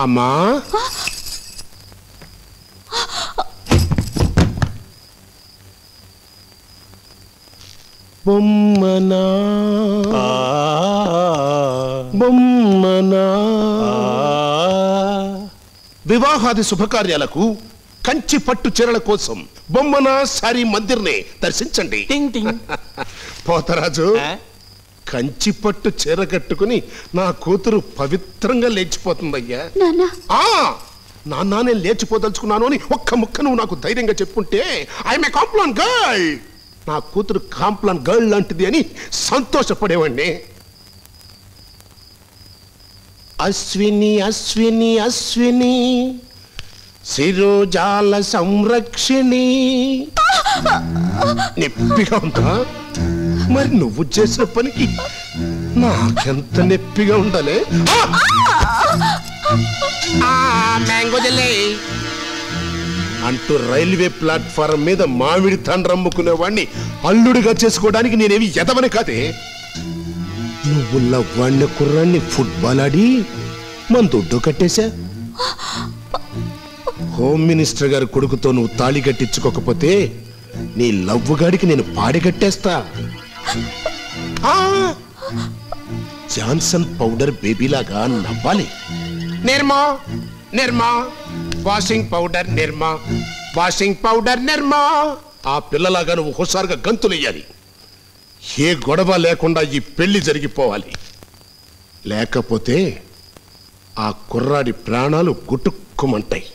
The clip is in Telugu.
అమ్మా బొమ్మనా బొమ్మనా వివాహాది శుభకార్యాలకు కంచి పట్టు చీరల కోసం బొమ్మనా సారీ మందిర్ని దర్శించండి. పోతరాజు కంచి పట్టు చీర కట్టుకుని నా కూతురు పవిత్రంగా లేచిపోతుందయ్యా. నాన్న నేను లేచిపోదలుచుకున్నాను అని ఒక్క ముక్క నువ్వు నాకు ధైర్యంగా చెప్పుంటే ఐఎమ్ ఏ కాంప్లాన్ గర్ల్, నా కూతురు కాంప్లాన్ గర్ల్ లాంటిది అని సంతోషపడేవాడిని. అశ్విని అశ్విని అశ్విని శిరోజాల సంరక్షిణి. నొప్పిగా ఉందా? మరి నువ్వు చేసిన పనికి నాకెంత నొప్పిగా ఉండాలి. అంటూ రైల్వే ప్లాట్ఫారం మీద మామిడి తండ్రమ్ముకునేవాడిని అల్లుడిగా చేసుకోవడానికి నేనేమి ఎదవని కాదే. నువ్వుల్ల వాడిని కుర్రాన్ని ఫుట్బాల్ ఆడి మన దుడ్డు కట్టేశా. హోమ్ మినిస్టర్ గారి కొడుకుతో నువ్వు తాళి కట్టించుకోకపోతే నీ లవ్వుగాడికి నేను పాడి కట్టేస్తా. జాన్సన్ పౌడర్ బేబీలాగా నవ్వాలి. నిర్మా నిర్మా వాషింగ్ పౌడర్ నిర్మా వాషింగ్ పౌడర్ నిర్మా. ఆ పిల్లలాగా నువ్వు హుషారుగా గంతులెయ్యాలి. ఏ గొడవ లేకుండా ఈ పెళ్లి జరిగిపోవాలి. లేకపోతే ఆ కుర్రాడి ప్రాణాలు గుట్టుక్కుమంటాయి.